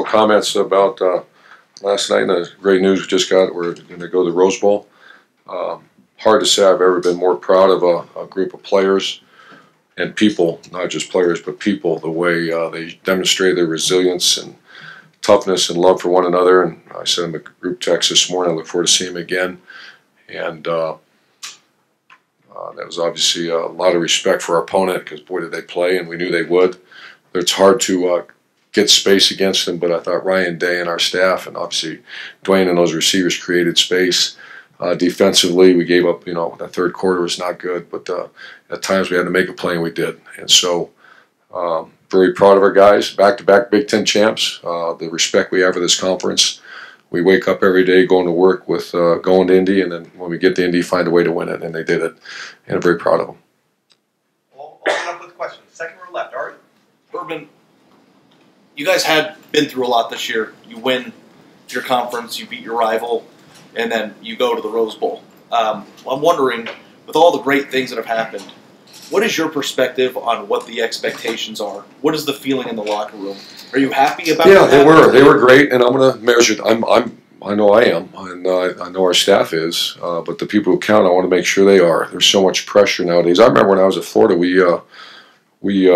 comments about last night and the great news we just got. We're going to go to the Rose Bowl. Hard to say I've ever been more proud of a group of players and people, not just players, but people, the way they demonstrated their resilience and toughness and love for one another. And I sent them a group text this morning. I look forward to seeing them again. And that was obviously a lot of respect for our opponent because, boy, did they play, and we knew they would. It's hard to get space against them, but I thought Ryan Day and our staff, and obviously Dwayne and those receivers created space. Defensively, we gave up, that third quarter was not good, but at times we had to make a play, and we did. And so very proud of our guys, back-to-back Big Ten champs, the respect we have for this conference. We wake up every day going to work with going to Indy, and then when we get to Indy, find a way to win it, and they did it. And I'm very proud of them. We'll open up with questions. Second row left, Art. Urban, you guys had been through a lot this year. You win your conference, you beat your rival, and then you go to the Rose Bowl. I'm wondering, with all the great things that have happened, what is your perspective on what the expectations are? What is the feeling in the locker room? Are you happy about it? Yeah, they were. They were great, and I'm going to measure. I know I am, and I know our staff is. But the people who count, I want to make sure they are. There's so much pressure nowadays. I remember when I was at Florida, we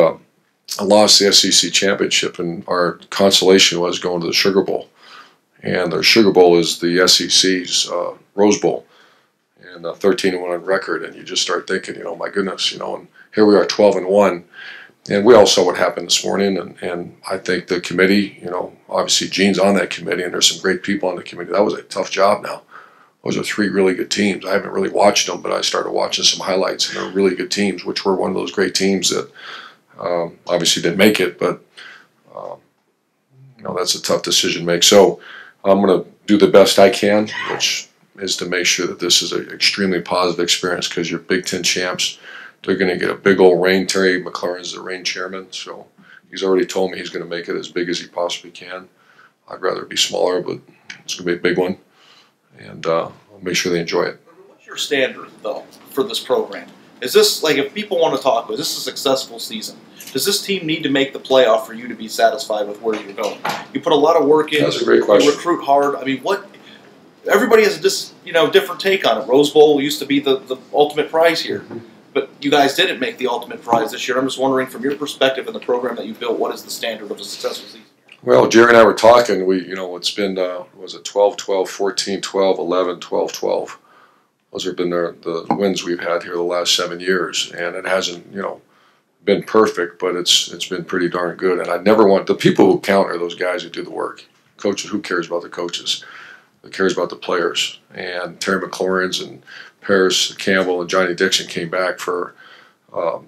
lost the SEC championship, and our consolation was going to the Sugar Bowl. And the Sugar Bowl is the SEC's Rose Bowl, and 13-1 on record. And you just start thinking, my goodness, and here we are, 12-1. And we all saw what happened this morning, and I think the committee, obviously Gene's on that committee, and there's some great people on the committee. That was a tough job now. Those are three really good teams. I haven't really watched them, but I started watching some highlights, and they're really good teams, which were one of those great teams that obviously didn't make it, but that's a tough decision to make. So I'm going to do the best I can, which is to make sure that this is an extremely positive experience because you're Big Ten champs. They're going to get a big old reign. Terry McLaurin's the reign chairman, so he's already told me he's going to make it as big as he possibly can. I'd rather it be smaller, but it's going to be a big one, and I'll make sure they enjoy it. What's your standard, though, for this program? Is this, if people want to talk, is this a successful season? Does this team need to make the playoff for you to be satisfied with where you're going? You put a lot of work in. That's a great question. You recruit hard. I mean, everybody has a different take on it. Rose Bowl used to be the ultimate prize here. Mm-hmm. But you guys didn't make the ultimate prize this year. I'm just wondering, from your perspective in the program that you built, what is the standard of a successful season? Well, Jerry and I were talking. It's been, was it 12-12, 14-12, 11-12-12. Those have been the wins we've had here the last 7 years. And it hasn't, been perfect, but it's been pretty darn good. And I never want, the people who count are those guys who do the work. Coaches, who cares about the coaches? Who cares about the players? And Terry McLaurin's and Paris Campbell and Johnny Dixon came back for a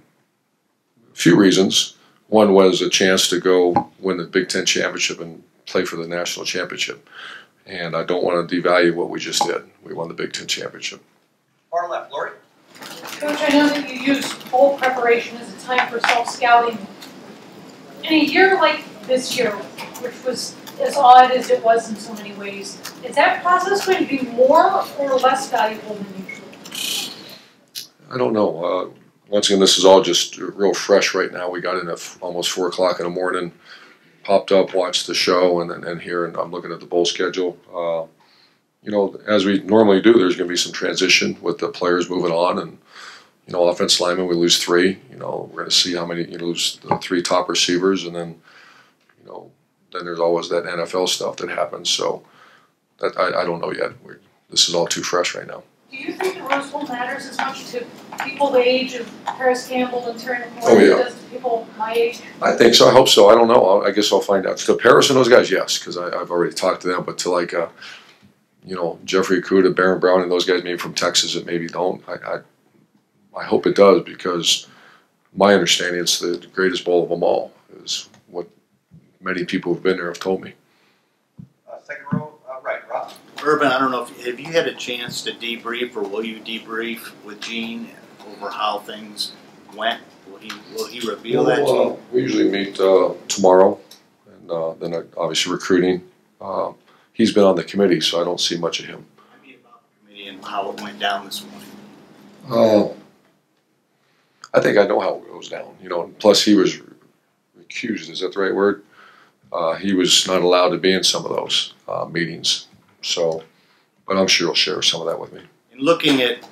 few reasons. One was a chance to go win the Big Ten championship and play for the national championship. And I don't want to devalue what we just did. We won the Big Ten championship. Far left, Lori. Coach, I know that you use bowl preparation as a time for self-scouting. In a year like this year, which was as odd as it was in so many ways, is that process going to be more or less valuable than usual? I don't know. Once again, this is all just real fresh right now. We got in at almost 4 o'clock in the morning, popped up, watched the show, and here, and I'm looking at the bowl schedule. As we normally do, there's going to be some transition with the players moving on, and offense linemen, we lose 3. We're going to see how many. You lose the 3 top receivers, and then then there's always that NFL stuff that happens. So that I don't know yet. This is all too fresh right now. Do you think the Rose Bowl matters as much to people the age of Paris Campbell and Terry McLaurin as it does to people my age? I think so. I hope so. I don't know. I guess I'll find out. To Paris and those guys, yes, because I've already talked to them. But to Jeffrey Okudah, Baron Brown, and those guys maybe from Texas that maybe don't. I hope it does because my understanding it's the greatest bowl of them all is what many people who've been there have told me. Second row, right, Rob. Urban, I don't know if have you had a chance to debrief or will you debrief with Gene over how things went? Will he reveal that to you? We usually meet tomorrow, and then obviously recruiting. He's been on the committee, so I don't see much of him. Tell me about the committee and how it went down this morning. I think I know how it goes down. And plus he was recused. Is that the right word? he was not allowed to be in some of those meetings. So, but I'm sure he'll share some of that with me. In looking at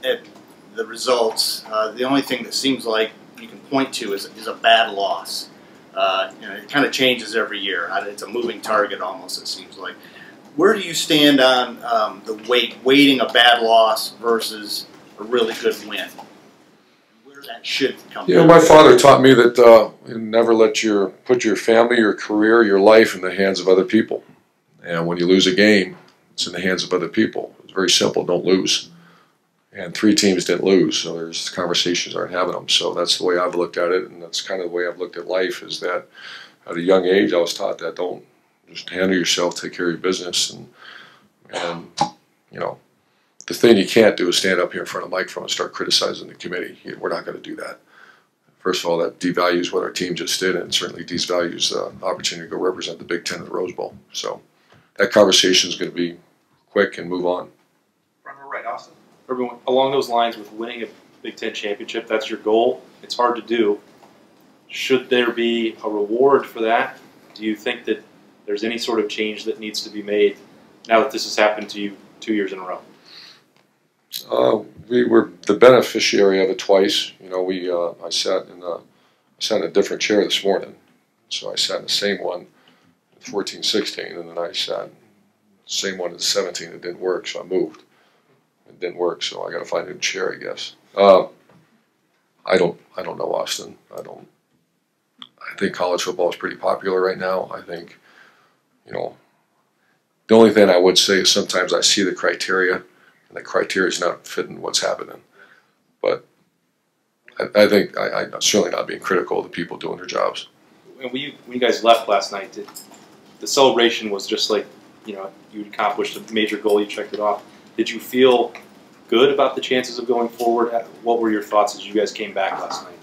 the results, the only thing that seems like you can point to is a bad loss. It kind of changes every year. It's a moving target almost, it seems like. Where do you stand on the weighting a bad loss versus a really good win? Where that should come from? My father taught me that you never put your family, your career, your life in the hands of other people. And when you lose a game, it's in the hands of other people. It's very simple. Don't lose. And 3 teams didn't lose, so there's conversations aren't having them. So that's the way I've looked at it, and that's kind of the way I've looked at life, is that at a young age I was taught that don't just handle yourself, take care of your business, and the thing you can't do is stand up here in front of a microphone and start criticizing the committee. We're not going to do that. First of all, that devalues what our team just did, and certainly devalues the opportunity to go represent the Big Ten in the Rose Bowl. So that conversation is going to be quick and move on. Front row right, Austin. Everyone, along those lines, with winning a Big Ten championship, that's your goal. It's hard to do. Should there be a reward for that? Do you think that there's any sort of change that needs to be made now that this has happened to you 2 years in a row? We were the beneficiary of it twice. I sat in a different chair this morning, so I sat in the same one, 14-16, and then I sat in the same one at 17. It didn't work, so I moved. It didn't work, so I got to find a new chair, I guess. I don't know, Austin. I think college football is pretty popular right now. I think, the only thing I would say is sometimes I see the criteria, and the criteria is not fitting what's happening. But I think I'm certainly not being critical of the people doing their jobs. And when you guys left last night, the celebration was just like, you accomplished a major goal, you checked it off. Did you feel good about the chances of going forward? What were your thoughts as you guys came back last night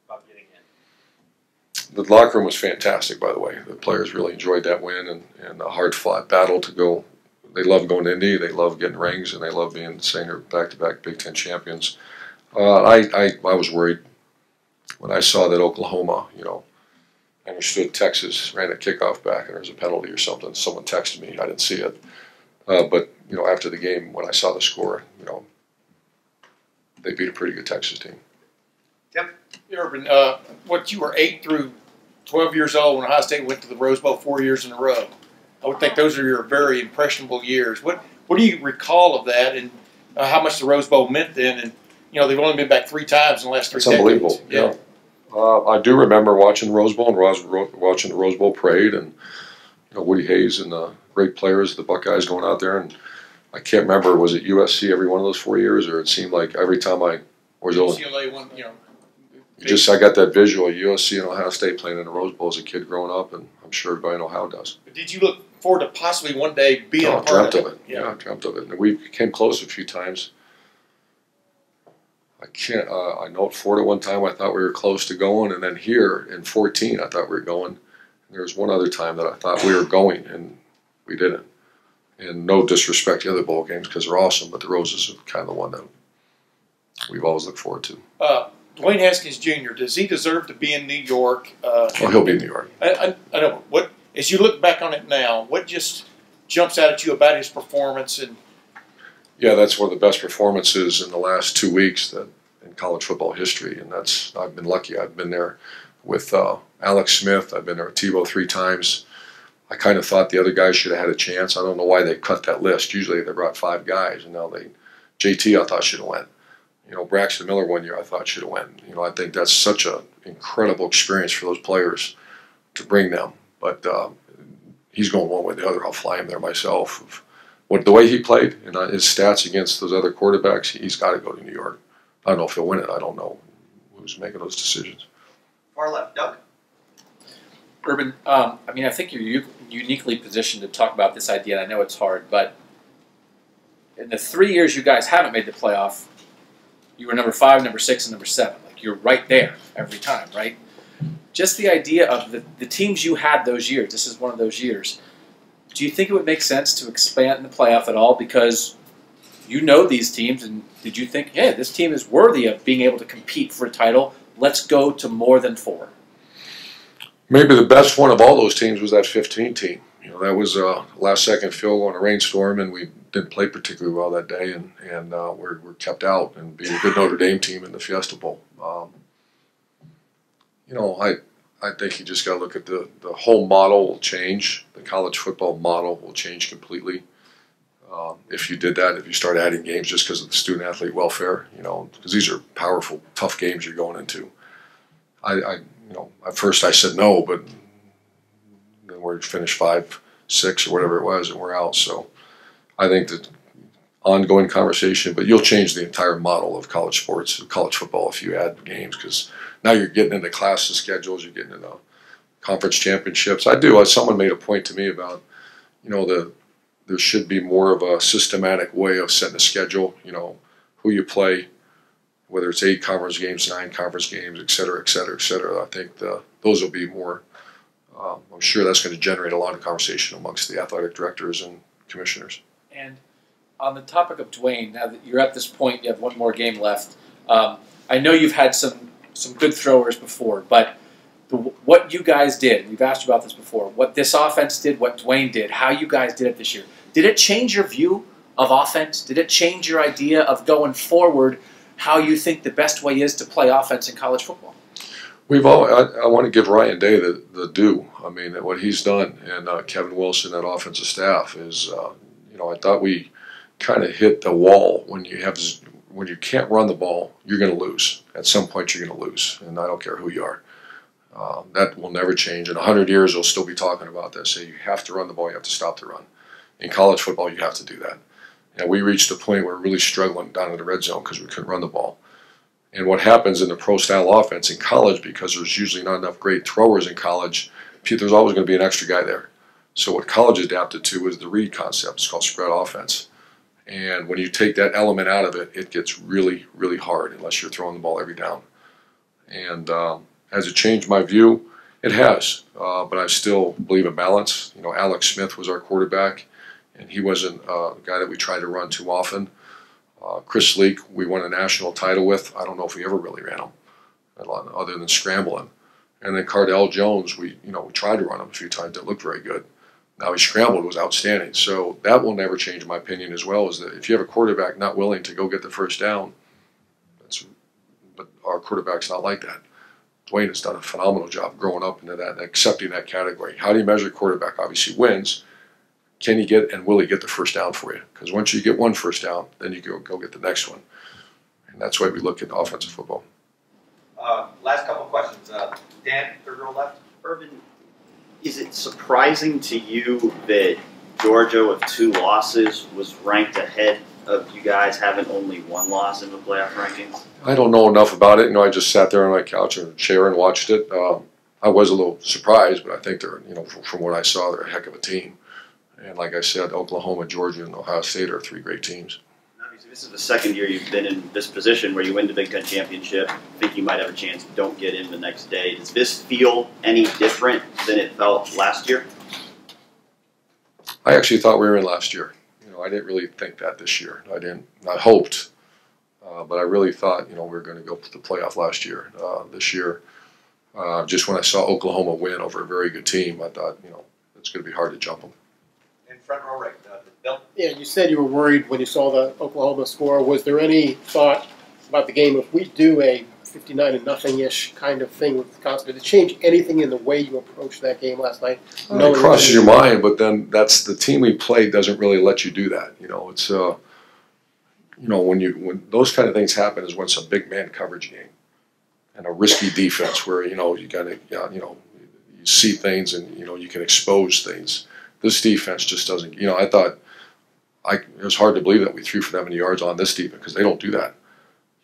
about getting in? The locker room was fantastic, by the way. The players really enjoyed that win and a hard-fought battle to go. They love going to Indy, they love getting rings, and they love saying they're back-to-back Big Ten champions. I was worried when I saw that Oklahoma, I understood Texas ran a kickoff back and there was a penalty or something. Someone texted me, I didn't see it. But after the game, when I saw the score, they beat a pretty good Texas team. Yep. Urban, you were 8 through 12 years old when Ohio State went to the Rose Bowl 4 years in a row. I would think those are your very impressionable years. What do you recall of that, and how much the Rose Bowl meant then? And they've only been back 3 times in the last 3 decades. It's unbelievable. Yeah. I do remember watching the Rose Bowl and watching the Rose Bowl parade, and Woody Hayes and the great players, the Buckeyes going out there, and I can't remember, was it USC every one of those 4 years, or it seemed like every time I was on. UCLA won, I got that visual of USC and Ohio State playing in the Rose Bowl as a kid growing up, and I'm sure everybody in Ohio does. But did you look forward to possibly one day being a part of it? Yeah, I dreamt of it. And we came close a few times. I know at Florida one time I thought we were close to going, and then here in 14 I thought we were going. And there was one other time that I thought we were going, and we didn't. And no disrespect to the other bowl games because they're awesome, but the Roses are kind of the one that we've always looked forward to. Dwayne Haskins Jr., does he deserve to be in New York? He'll be in New York. I know. As you look back on it now, what just jumps out at you about his performance? And yeah, that's one of the best performances in the last 2 weeks in college football history, and I've been lucky. I've been there with Alex Smith. I've been there with Tebow 3 times. I kind of thought the other guys should have had a chance. I don't know why they cut that list. Usually they brought 5 guys, and now JT I thought should have went. Braxton Miller one year I thought should have went. I think that's such an incredible experience for those players to bring them. But he's going one way or the other. I'll fly him there myself. The way he played and his stats against those other quarterbacks, he's got to go to New York. I don't know if he'll win it. I don't know who's making those decisions. Far left, Doug. Urban, I think you're uniquely positioned to talk about this idea, and I know it's hard, but in the 3 years you guys haven't made the playoff, you were number 5, number 6, and number 7. You're right there every time, right? Just the idea of the teams you had those years, this is one of those years, do you think it would make sense to expand the playoff at all? Because these teams, and did you think, yeah, this team is worthy of being able to compete for a title, let's go to more than 4? Maybe the best one of all those teams was that 15 team. You know, that was a last-second field goal in a rainstorm, and we didn't play particularly well that day, and we're kept out and beat a good Notre Dame team in the Fiesta Bowl. You know, I think you just got to look at the whole model will change. The college football model will change completely. If you did that, if you start adding games just because of the student-athlete welfare, you know, because these are powerful, tough games you're going into. You know, at first I said no, but then we finished 5-6 or whatever it was, and we're out. So I think that ongoing conversation, but you'll change the entire model of college sports, college football, if you add games, because now you're getting into classes schedules, you're getting into conference championships. Someone made a point to me about, you know, there should be more of a systematic way of setting a schedule, you know, who you play, whether it's 8 conference games, 9 conference games, et cetera, et cetera, et cetera. I think those will be more, I'm sure that's going to generate a lot of conversation amongst the athletic directors and commissioners. And on the topic of Dwayne, now that you're at this point, you have one more game left. I know you've had some good throwers before, but what you guys did, we've asked you about this before, what this offense did, what Dwayne did, how you guys did it this year, did it change your view of offense? Did it change your idea of going forward, how you think the best way is to play offense in college football? I want to give Ryan Day the due. I mean, what he's done, and Kevin Wilson, that offensive staff, is, you know, I thought we kind of hit the wall. When you can't run the ball, you're going to lose. At some point, you're going to lose, and I don't care who you are. That will never change. In 100 years, we'll still be talking about that. Say you have to run the ball, you have to stop the run. In college football, you have to do that. And we reached a point where we're really struggling down in the red zone because we couldn't run the ball. And what happens in the pro-style offense in college, because there's usually not enough great throwers in college, there's always going to be an extra guy there. So what college adapted to is the read concept. It's called spread offense. And when you take that element out of it, it gets really, really hard unless you're throwing the ball every down. And has it changed my view? It has. But I still believe in balance. You know, Alex Smith was our quarterback, and he wasn't a guy that we tried to run too often. Chris Leak, we won a national title with. I don't know if we ever really ran him, other than scrambling. And then Cardell Jones, we tried to run him a few times. Didn't look very good. Now he scrambled, was outstanding. So that will never change my opinion as well, is that if you have a quarterback not willing to go get the first down, but our quarterback's not like that. Dwayne has done a phenomenal job growing up into that and accepting that category. How do you measure quarterback? Obviously wins. Can he get and will he get the first down for you? Because once you get one first down, then you go get the next one. And that's why we look at offensive football. Last couple of questions. Dan, third row left. Urban, is it surprising to you that Georgia, with 2 losses, was ranked ahead of you guys having only 1 loss in the playoff rankings? I don't know enough about it. You know, I just sat there on my couch or chair and watched it. I was a little surprised, but I think they're, you know, from what I saw, they're a heck of a team. And like I said, Oklahoma, Georgia, and Ohio State are 3 great teams. Obviously, this is the second year you've been in this position where you win the Big Ten championship, think you might have a chance, don't get in the next day. Does this feel any different than it felt last year? I actually thought we were in last year. You know, I didn't really think that this year. I hoped, but I really thought, you know, we were going to go to the playoff last year. This year, just when I saw Oklahoma win over a very good team, I thought, you know, it's going to be hard to jump them. In front row right. Bill? Yeah, you said you were worried when you saw the Oklahoma score. Was there any thought about the game, if we do a 59-0-ish kind of thing with Wisconsin, did it change anything in the way you approached that game last night? It crosses your mind, but then that's the team we played doesn't really let you do that. You know, it's you know, when those kind of things happen is when it's a big man coverage game and a risky defense where, you know, you got to, you know, you see things and, you know, you can expose things. This defense just doesn't, you know, I thought it was hard to believe that we threw for that many yards on this defense because they don't do that.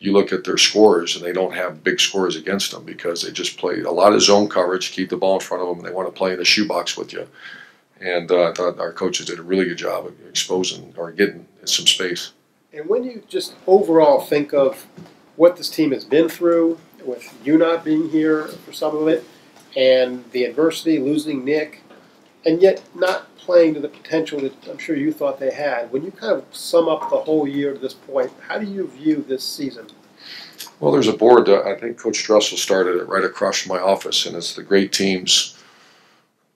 You look at their scores and they don't have big scores against them because they just play a lot of zone coverage, keep the ball in front of them, and they want to play in the shoebox with you. And I thought our coaches did a really good job of exposing or getting some space. And when you just overall think of what this team has been through, with you not being here for some of it, and the adversity, losing Nick, and yet not playing to the potential that I'm sure you thought they had, when you kind of sum up the whole year to this point, how do you view this season? Well, there's a board that I think Coach Dressel started it right across from my office, and it's the great teams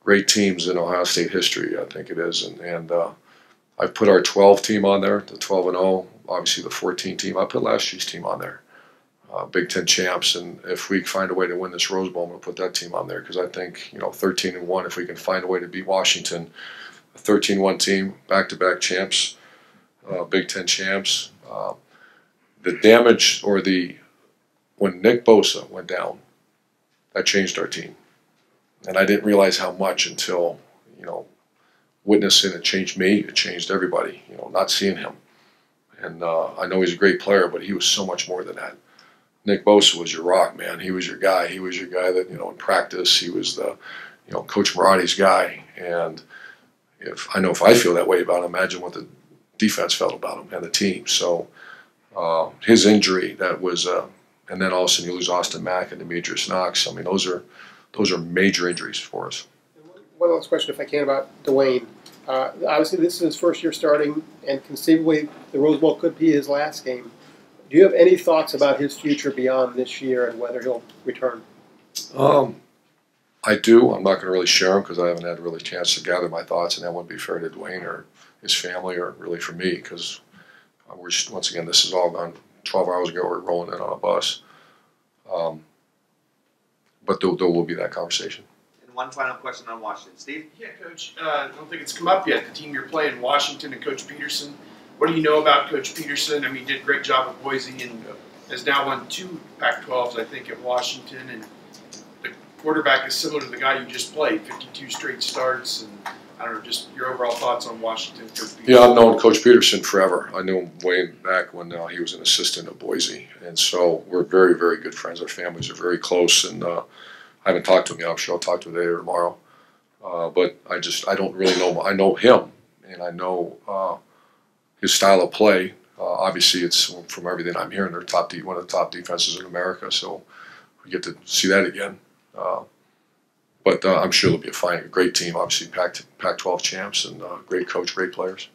great teams in Ohio State history, I think it is. And I've put our 12 team on there, the 12-0, obviously the 14 team. I put last year's team on there, Big Ten champs. And if we find a way to win this Rose Bowl, I'm going to put that team on there because I think, 13-1, if we can find a way to beat Washington, a 13-1 team, back-to-back champs, Big Ten champs. The damage when Nick Bosa went down, that changed our team. And I didn't realize how much until, witnessing it changed me, it changed everybody, not seeing him. And I know he's a great player, but he was so much more than that. Nick Bosa was your rock, man. He was your guy. He was your guy that, in practice, he was the, Coach Maratti's guy. And if I feel that way about him, imagine what the defense felt about him and the team. So his injury, that was, and then all of a sudden you lose Austin Mack and Demetrius Knox. I mean, those are major injuries for us. One last question, if I can, about Dwayne. Obviously, this is his first year starting, and conceivably the Rose Bowl could be his last game. Do you have any thoughts about his future beyond this year and whether he'll return? I do. I'm not going to really share them because I haven't had really a chance to gather my thoughts, and that wouldn't be fair to Dwayne or his family or really for me because once again, this is all gone 12 hours ago. We're rolling in on a bus. But there will be that conversation. And one final question on Washington. Steve? Yeah, Coach, I don't think it's come up yet. The team you're playing, Washington and Coach Peterson. What do you know about Coach Peterson? I mean, he did a great job at Boise and has now won 2 Pac-12s, I think, at Washington. And the quarterback is similar to the guy you just played, 52 straight starts. And I don't know, just your overall thoughts on Washington, Coach Peterson. Yeah, I've known Coach Peterson forever. I knew him way back when he was an assistant at Boise. And so we're very, very good friends. Our families are very close. And I haven't talked to him yet. I'm sure I'll talk to him today or tomorrow. But I don't really know. I know him, and I know his style of play. Obviously, it's from everything I'm hearing, they're one of the top defenses in America. So we get to see that again. But I'm sure it'll be a great team. Obviously, Pac-12 champs and great coach, great players.